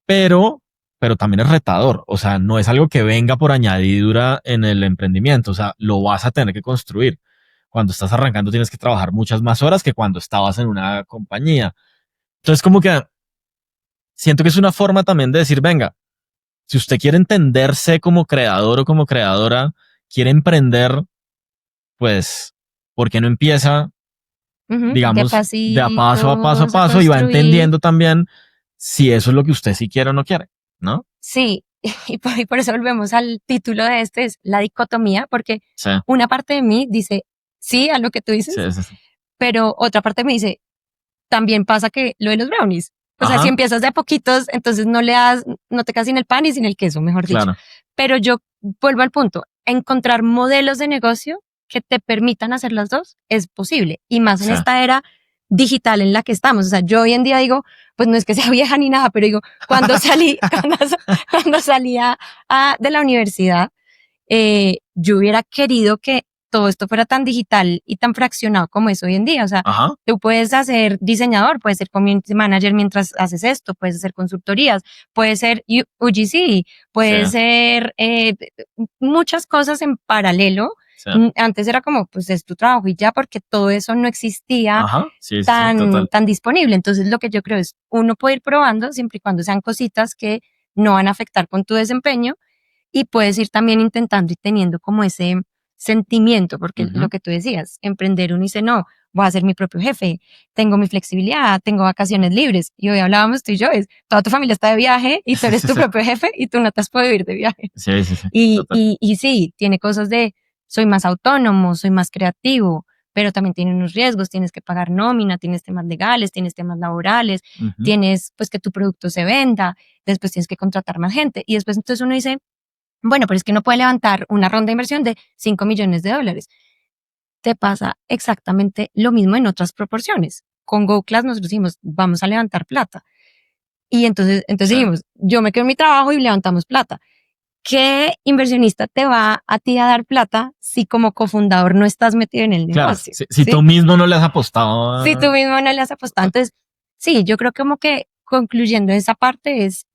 Pero, pero también es retador. O sea, no es algo que venga por añadidura en el emprendimiento. O sea, lo vas a tener que construir. Cuando estás arrancando tienes que trabajar muchas más horas que cuando estabas en una compañía. Entonces, como que siento que es una forma también de decir, venga, si usted quiere entenderse como creador o como creadora, quiere emprender, pues, ¿por qué no empieza, Ujú, de digamos, de a paso a paso a pasitos a paso y va construir. entendiendo también si eso es lo que usted sí quiere o no quiere, ¿no? Sí, y por eso volvemos al título de este, es la dicotomía, porque Sí, una parte de mí dice sí a lo que tú sí, dices, sí, sí. pero otra parte me dice, también pasa que lo de los brownies. O sea, Ajá. si empiezas de a poquitos, entonces no te quedas sin el pan y sin el queso, mejor dicho. Claro. Pero yo vuelvo al punto, encontrar modelos de negocio que te permitan hacer las dos es posible. Y más en Sí. esta era digital en la que estamos. O sea, yo hoy en día digo, pues no es que sea vieja ni nada, pero digo, cuando salía de la universidad, yo hubiera querido que todo esto fuera tan digital y tan fraccionado como es hoy en día. O sea, Ajá. tú puedes ser diseñador, puedes ser community manager mientras haces esto, puedes hacer consultorías, puedes ser UGC, puedes Sí. ser muchas cosas en paralelo. Sí. Antes era como, pues es tu trabajo y ya, porque todo eso no existía Ajá. Sí, total. tan disponible. Entonces, lo que yo creo es, uno puede ir probando siempre y cuando sean cositas que no van a afectar con tu desempeño, y puedes ir también intentando y teniendo como ese sentimiento, porque lo que tú decías, emprender, uno dice, no, voy a ser mi propio jefe, tengo mi flexibilidad, tengo vacaciones libres. Y hoy hablábamos tú y yo, toda tu familia está de viaje y tú eres tu propio jefe y tú no te has podido ir de viaje. Sí. Y sí, tiene cosas de, soy más autónomo, soy más creativo, pero también tiene unos riesgos, tienes que pagar nómina, tienes temas legales, tienes temas laborales, tienes pues que tu producto se venda, después tienes que contratar más gente. Y después entonces uno dice, bueno, pero es que no puede levantar una ronda de inversión de $5 millones. Te pasa exactamente lo mismo en otras proporciones. Con GoClass nosotros dijimos, vamos a levantar plata. Y entonces dijimos, yo me quedo en mi trabajo y levantamos plata. ¿Qué inversionista te va a ti a dar plata si como cofundador no estás metido en el Claro. negocio? Si tú mismo no le has apostado. Si tú mismo no le has apostado. Entonces, sí, yo creo como que concluyendo esa parte es,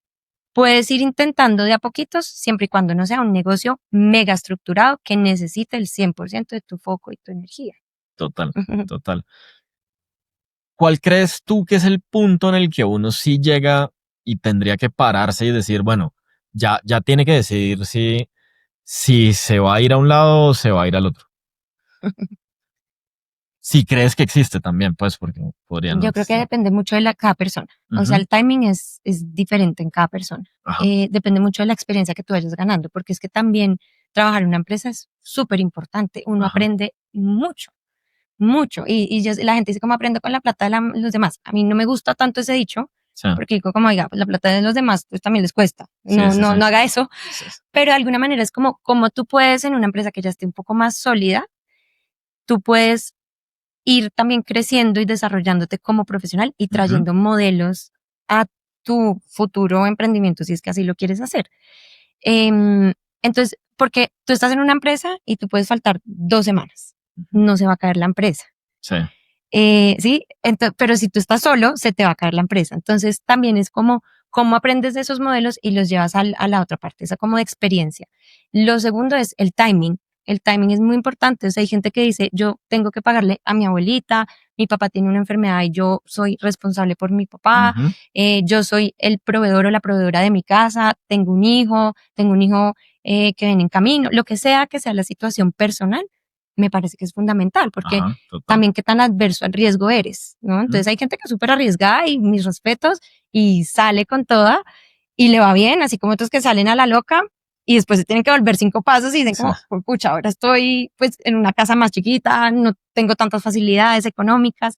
puedes ir intentando de a poquitos, siempre y cuando no sea un negocio mega estructurado que necesite el 100% de tu foco y tu energía. Total. ¿Cuál crees tú que es el punto en el que uno sí llega y tendría que pararse y decir, bueno, ya tiene que decidir si se va a ir a un lado o se va a ir al otro? Si crees que existe también, pues, porque podría no Yo creo que existir. depende mucho de cada persona. O sea, el timing es diferente en cada persona. Depende mucho de la experiencia que tú vayas ganando, porque es que también trabajar en una empresa es súper importante. Uno aprende mucho, mucho. Y la gente dice, ¿cómo aprendo con la plata de los demás? A mí no me gusta tanto ese dicho, porque digo, como diga, pues la plata de los demás pues también les cuesta. No haga eso. Pero de alguna manera es como tú puedes en una empresa que ya esté un poco más sólida, tú puedes ir también creciendo y desarrollándote como profesional y trayendo modelos a tu futuro emprendimiento, si es que así lo quieres hacer. Entonces, porque tú estás en una empresa y tú puedes faltar 2 semanas, no se va a caer la empresa. Sí, pero si tú estás solo, se te va a caer la empresa. Entonces, también es como cómo aprendes de esos modelos y los llevas a la otra parte, esa como de experiencia. Lo segundo es el timing. El timing es muy importante. O sea, hay gente que dice, yo tengo que pagarle a mi abuelita, mi papá tiene una enfermedad y yo soy responsable por mi papá, yo soy el proveedor o la proveedora de mi casa, tengo un hijo que viene en camino, lo que sea la situación personal, me parece que es fundamental, porque también qué tan adverso al riesgo eres, ¿no? Entonces hay gente que es súper arriesgada y mis respetos y sale con toda y le va bien, así como otros que salen a la loca y después se tienen que volver 5 pasos y dicen como, pues, pucha, ahora estoy pues en una casa más chiquita, no tengo tantas facilidades económicas.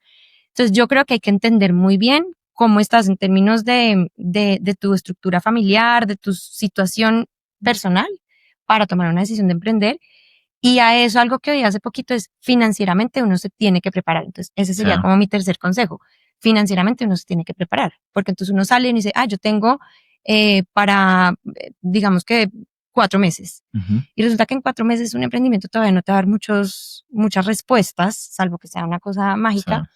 Entonces yo creo que hay que entender muy bien cómo estás en términos de tu estructura familiar, de tu situación personal para tomar una decisión de emprender. Y a eso algo que oí hace poquito es financieramente uno se tiene que preparar. Entonces ese sería como mi tercer consejo. Financieramente uno se tiene que preparar, porque entonces uno sale y dice, yo tengo digamos que 4 meses. Y resulta que en 4 meses un emprendimiento todavía no te va a dar muchas respuestas, salvo que sea una cosa mágica.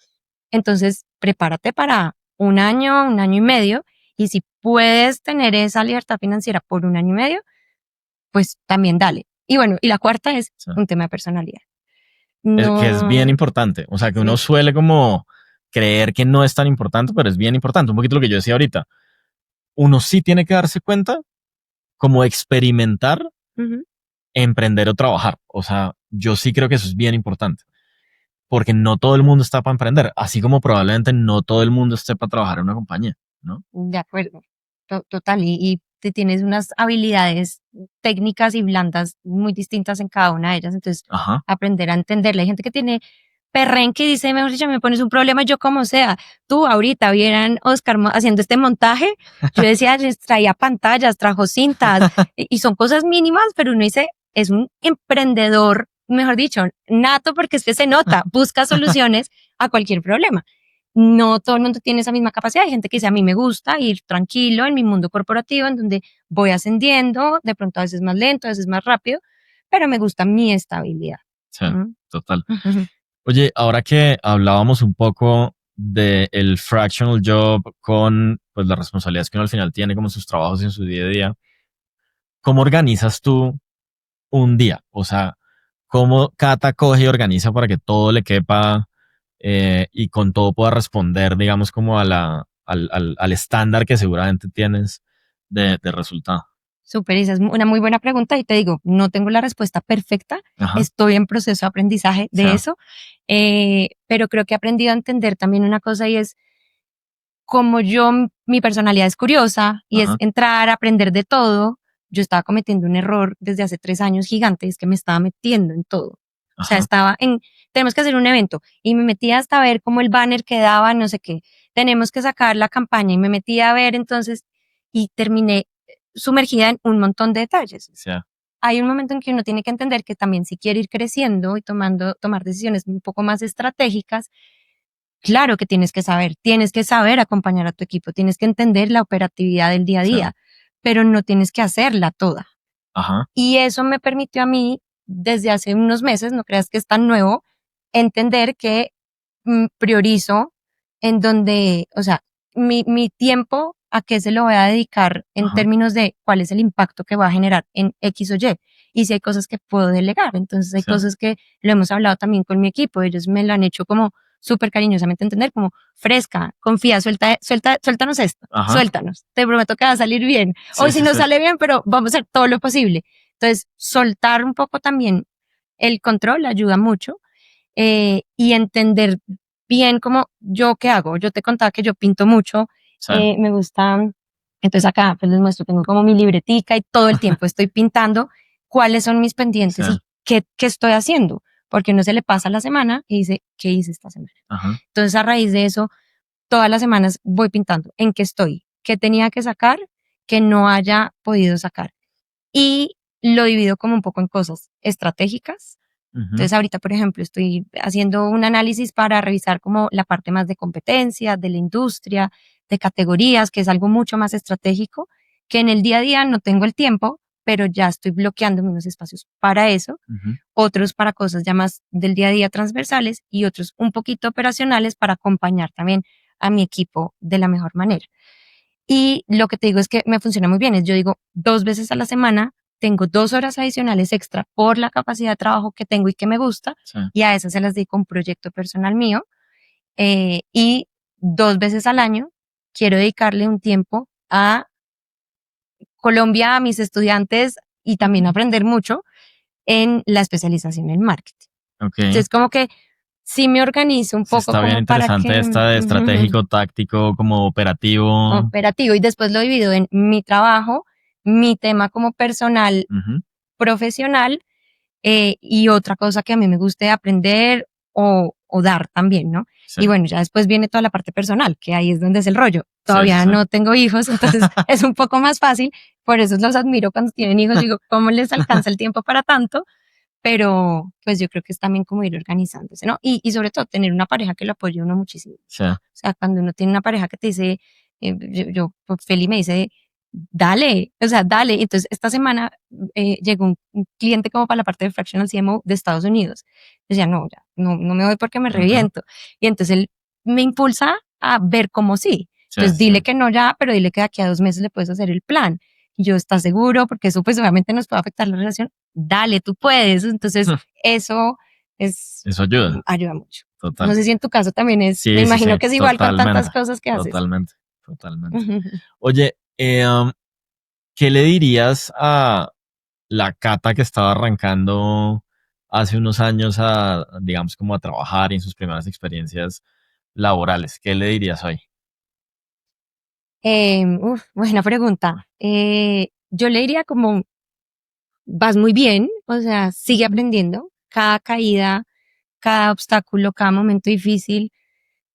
Entonces, prepárate para un año y medio, y si puedes tener esa libertad financiera por un año y medio, pues también dale. Y bueno, y la cuarta es un tema de personalidad. Que es bien importante. O sea, que uno suele como creer que no es tan importante, pero es bien importante. Un poquito lo que yo decía ahorita. Uno sí tiene que darse cuenta, como experimentar, emprender o trabajar. O sea, yo sí creo que eso es bien importante. Porque no todo el mundo está para emprender, así como probablemente no todo el mundo esté para trabajar en una compañía, ¿no? De acuerdo, total. Y te tienes unas habilidades técnicas y blandas muy distintas en cada una de ellas. Entonces, aprender a entenderla. Hay gente que tiene perrenque y dice, mejor dicho, me pones un problema, yo como sea. Tú ahorita vieran Oscar haciendo este montaje, yo decía, les traía pantallas, trajo cintas, y son cosas mínimas, pero uno dice, es un emprendedor, mejor dicho, nato, porque es que se nota, busca soluciones a cualquier problema. No todo el mundo tiene esa misma capacidad. Hay gente que dice, a mí me gusta ir tranquilo en mi mundo corporativo, en donde voy ascendiendo, de pronto a veces más lento, a veces más rápido, pero me gusta mi estabilidad. Sí, ¿Mm? total. Oye, ahora que hablábamos un poco del fractional job con pues las responsabilidades que uno al final tiene como sus trabajos en su día a día, ¿cómo organizas tú un día? O sea, ¿cómo Cata coge y organiza para que todo le quepa y con todo pueda responder, digamos, como a al estándar que seguramente tienes de resultado? Súper, esa es una muy buena pregunta y te digo, no tengo la respuesta perfecta, Ajá. estoy en proceso de aprendizaje Sí. de eso, pero creo que he aprendido a entender también una cosa y es como yo, mi personalidad es curiosa y es Ajá. entrar a aprender de todo, yo estaba cometiendo un error desde hace 3 años gigante, es que me estaba metiendo en todo. O sea, Ajá. estaba tenemos que hacer un evento y me metía hasta ver cómo el banner quedaba, no sé qué, tenemos que sacar la campaña y me metía a ver entonces y terminé sumergida en un montón de detalles. Sí. Hay un momento en que uno tiene que entender que también si quiere ir creciendo y tomar decisiones un poco más estratégicas, claro que tienes que saber acompañar a tu equipo, tienes que entender la operatividad del día a Sí. día, pero no tienes que hacerla toda. Ajá. Y eso me permitió a mí, desde hace unos meses, no creas que es tan nuevo, entender que priorizo en donde, o sea, mi tiempo, a qué se lo voy a dedicar en Ajá. términos de cuál es el impacto que va a generar en X o Y. Y si hay cosas que puedo delegar, entonces hay Sí. cosas que lo hemos hablado también con mi equipo, ellos me lo han hecho como súper cariñosamente entender, como fresca, confía, suéltanos esto, Ajá. suéltanos, te prometo que va a salir bien. Sí, Hoy si sí, no sí. sale bien, pero vamos a hacer todo lo posible. Entonces, soltar un poco también el control ayuda mucho y entender bien cómo yo qué hago. Yo te contaba que yo pinto mucho, Sí. me gusta, entonces acá pues les muestro, tengo como mi libretica y todo el tiempo estoy pintando cuáles son mis pendientes Sí. y qué estoy haciendo, porque uno se le pasa la semana y dice, ¿qué hice esta semana? Ajá. Entonces a raíz de eso, todas las semanas voy pintando en qué estoy, qué tenía que sacar, que no haya podido sacar. Y lo divido como un poco en cosas estratégicas. Ujú. Entonces ahorita, por ejemplo, estoy haciendo un análisis para revisar como la parte más de competencia, de la industria, de categorías, que es algo mucho más estratégico, que en el día a día no tengo el tiempo, pero ya estoy bloqueando unos espacios para eso, Ujú. otros para cosas ya más del día a día transversales y otros un poquito operacionales para acompañar también a mi equipo de la mejor manera. Y lo que te digo es que me funciona muy bien. Yo digo, 2 veces a la semana tengo 2 horas adicionales extra por la capacidad de trabajo que tengo y que me gusta, Sí. y a esas se las dedico a un proyecto personal mío. Y 2 veces al año quiero dedicarle un tiempo a Colombia, a mis estudiantes y también aprender mucho en la especialización en marketing. Ok. Entonces, como que sí me organizo un Sí, poco está bien como para interesante que esta de estratégico, táctico, como operativo. operativo y después lo divido en mi trabajo, mi tema como personal, Ujú. profesional y otra cosa que a mí me guste aprender o dar también, ¿no? Sí. Y bueno, ya después viene toda la parte personal, que ahí es donde es el rollo. Sí, sí, Todavía sí. no tengo hijos, entonces es un poco más fácil, por eso los admiro cuando tienen hijos, digo, ¿cómo les alcanza el tiempo para tanto? Pero pues yo creo que es también como ir organizándose, ¿no? Y sobre todo tener una pareja que lo apoye a uno muchísimo. Sí. O sea, cuando uno tiene una pareja que te dice, pues, Feli me dice, dale, o sea, dale. Entonces, esta semana llegó un cliente como para la parte de Fractional CMO de Estados Unidos. Yo decía, no, ya, no me voy porque me Ujú. reviento. Y entonces él me impulsa a ver cómo sí. Sí, Entonces, sí. dile que no ya, pero dile que de aquí a 2 meses le puedes hacer el plan. Y yo, ¿estás seguro? Porque eso pues obviamente nos puede afectar la relación. Dale, tú puedes. Entonces, eso Eso ayuda, ayuda mucho. No total. sé si en tu caso también es, me Sí, sí, sí, imagino que es igual con tantas totalmente, cosas que haces. totalmente, totalmente. Oye, ¿qué le dirías a la Cata que estaba arrancando hace unos años digamos, como a trabajar y en sus primeras experiencias laborales? ¿Qué le dirías hoy? Buena pregunta. Yo le diría como, vas muy bien, o sea, sigue aprendiendo. Cada caída cada obstáculo, cada momento difícil,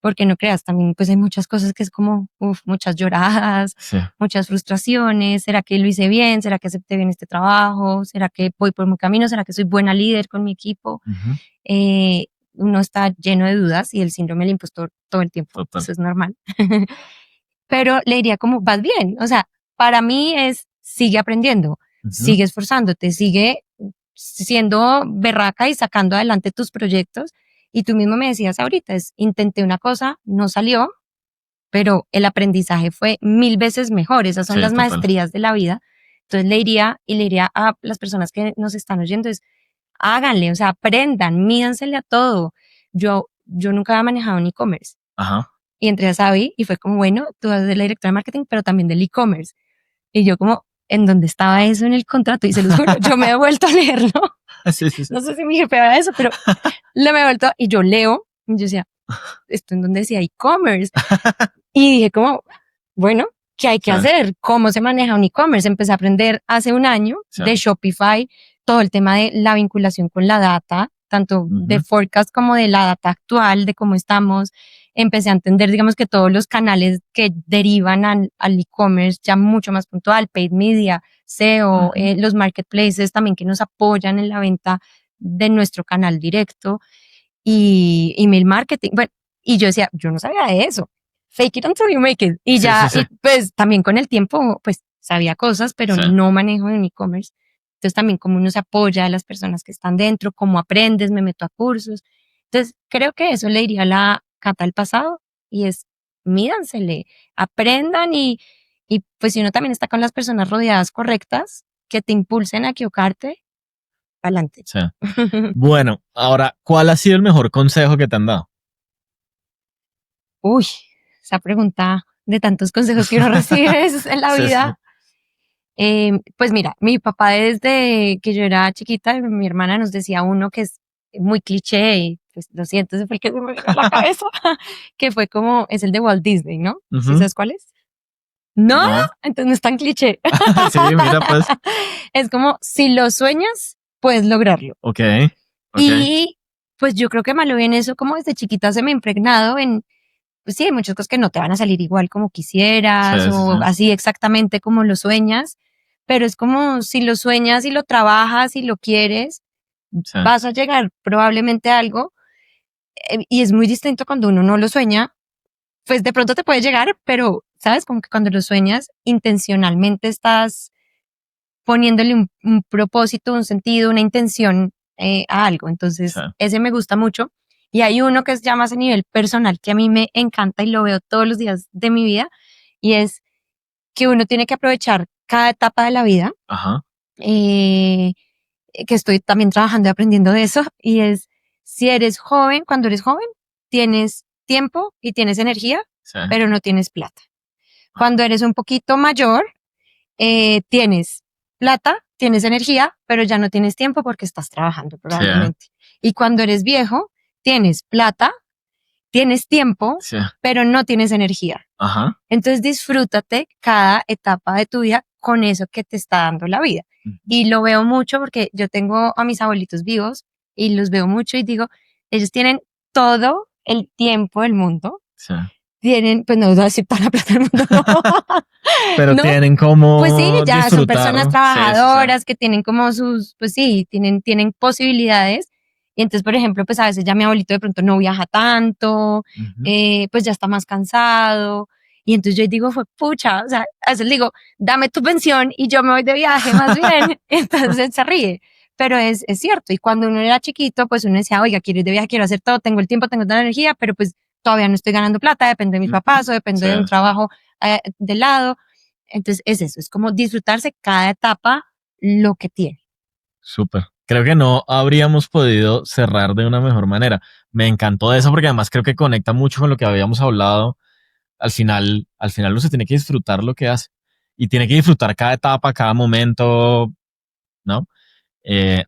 porque no creas, también pues hay muchas cosas que es como, muchas lloradas, Sí. muchas frustraciones. ¿Será que lo hice bien? ¿Será que acepté bien este trabajo? ¿Será que voy por mi camino? ¿Será que soy buena líder con mi equipo? Ujú. Uno está lleno de dudas y el síndrome del impostor todo el tiempo. Total. Eso es normal. Pero le diría como, vas bien. O sea, para mí es, sigue aprendiendo, Ujú. sigue esforzándote, sigue siendo berraca y sacando adelante tus proyectos. Y tú mismo me decías ahorita, intenté una cosa, no salió, pero el aprendizaje fue 1000 veces mejor. Esas son Sí, las total. maestrías de la vida. Entonces le diría a las personas que nos están oyendo es, háganle, o sea, aprendan, mídansele a todo. Yo nunca había manejado un e-commerce Ajá. y entré a Sabi y fue como, bueno, tú eres de la directora de marketing, pero también del e-commerce. Y yo como, ¿en dónde estaba eso en el contrato? Y se los juro, yo me he vuelto a leerlo. Sí, sí, sí. No sé si mi jefe vea eso, pero me he vuelto y yo leo y yo decía, esto en donde decía e-commerce. Y dije como, bueno, ¿qué hay que Sí. hacer? ¿Cómo se maneja un e-commerce? Empecé a aprender hace un año Sí. de Shopify, todo el tema de la vinculación con la data, tanto de forecast como de la data actual, de cómo estamos. Empecé a entender, digamos, que todos los canales que derivan al e-commerce ya mucho más puntual, paid media, SEO, los marketplaces también que nos apoyan en la venta de nuestro canal directo y email marketing. Bueno, y yo decía, yo no sabía de eso. Fake it until you make it. Y Sí, ya, sí, sí. y pues también con el tiempo, pues sabía cosas, pero Sí. no manejo en e-commerce. Entonces también cómo uno se apoya a las personas que están dentro, cómo aprendes, me meto a cursos. Entonces creo que eso le diría a la Cata del pasado y es, mídansele, aprendan y pues si uno también está con las personas rodeadas correctas que te impulsen a equivocarte, adelante. Sí. Bueno, ahora, ¿cuál ha sido el mejor consejo que te han dado? Uy, esa pregunta de tantos consejos que uno recibe en la Sí, sí. vida. Pues mira, mi papá desde que yo era chiquita, mi hermana nos decía uno que es muy cliché y pues lo siento, ese fue el que se me vino a la cabeza, que fue como, es el de Walt Disney, ¿no? ¿Sí Ujú. sabes cuál es? No, No. entonces no es tan cliché. Sí, mira, pues. Es como, si lo sueñas, puedes lograrlo. Ok. Ok. Y pues yo creo que malo bien eso, como desde chiquita se me ha impregnado en, pues sí, hay muchas cosas que no te van a salir igual como quisieras Sí, sí, o sí. así exactamente como lo sueñas, pero es como si lo sueñas y lo trabajas y lo quieres, Sí. vas a llegar probablemente a algo y es muy distinto cuando uno no lo sueña, pues de pronto te puede llegar, pero sabes, como que cuando lo sueñas intencionalmente estás poniéndole un propósito, un sentido, una intención a algo. Entonces, Sí. ese me gusta mucho. Y hay uno que es ya más a nivel personal que a mí me encanta y lo veo todos los días de mi vida y es que uno tiene que aprovechar cada etapa de la vida, Ajá. eh, que estoy también trabajando y aprendiendo de eso y es si eres joven, cuando eres joven, tienes tiempo y tienes energía, Sí. pero no tienes plata. Cuando eres un poquito mayor, tienes plata, tienes energía, pero ya no tienes tiempo porque estás trabajando Sí. probablemente. Y cuando eres viejo, tienes plata, tienes tiempo, Sí. pero no tienes energía. Ajá. Entonces disfrútate cada etapa de tu vida con eso que te está dando la vida. Y lo veo mucho porque yo tengo a mis abuelitos vivos y los veo mucho y digo, ellos tienen todo el tiempo del mundo. Sí. Tienen, pues no voy a decir toda la plata del mundo, no. Pero ¿No? tienen Pues sí, como ya son personas disfrutar. Sí, sí, sí. trabajadoras que tienen como sus, pues sí, tienen posibilidades. Y entonces, por ejemplo, pues a veces ya mi abuelito de pronto no viaja tanto, Ujú. pues ya está más cansado. Y entonces yo digo, fue pucha, o sea, a veces le digo, dame tu pensión y yo me voy de viaje más bien. Entonces él se ríe. Pero es cierto. Y cuando uno era chiquito, pues uno decía, oiga, quiero ir de viaje, quiero hacer todo, tengo el tiempo, tengo toda la energía, pero pues todavía no estoy ganando plata, depende de mis Ujú. papás o depende Sí. de un trabajo de lado. Entonces es eso, es como disfrutarse cada etapa lo que tiene. Súper. Creo que no habríamos podido cerrar de una mejor manera. Me encantó eso porque además creo que conecta mucho con lo que habíamos hablado. Al final uno se tiene que disfrutar lo que hace y tiene que disfrutar cada etapa, cada momento, ¿no?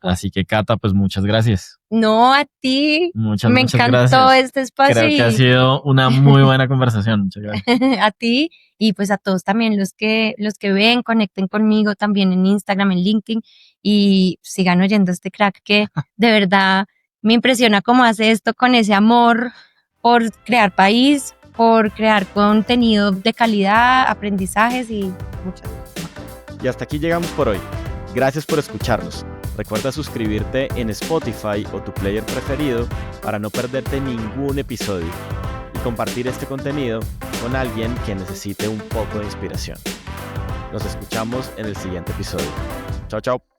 Así que Cata, pues muchas gracias. No, a ti, Muchas, me muchas encantó gracias. este espacio Creo que ha y sido una muy buena conversación. Muchas gracias. a ti y pues a todos también los que ven, conecten conmigo también en Instagram, en LinkedIn y sigan oyendo a este crack que de verdad Me impresiona cómo hace esto con ese amor por crear país, por crear contenido de calidad, aprendizajes y muchas cosas. Y hasta aquí llegamos por hoy. Gracias por escucharnos. Recuerda suscribirte en Spotify o tu player preferido para no perderte ningún episodio y compartir este contenido con alguien que necesite un poco de inspiración. Nos escuchamos en el siguiente episodio. Chao, chao.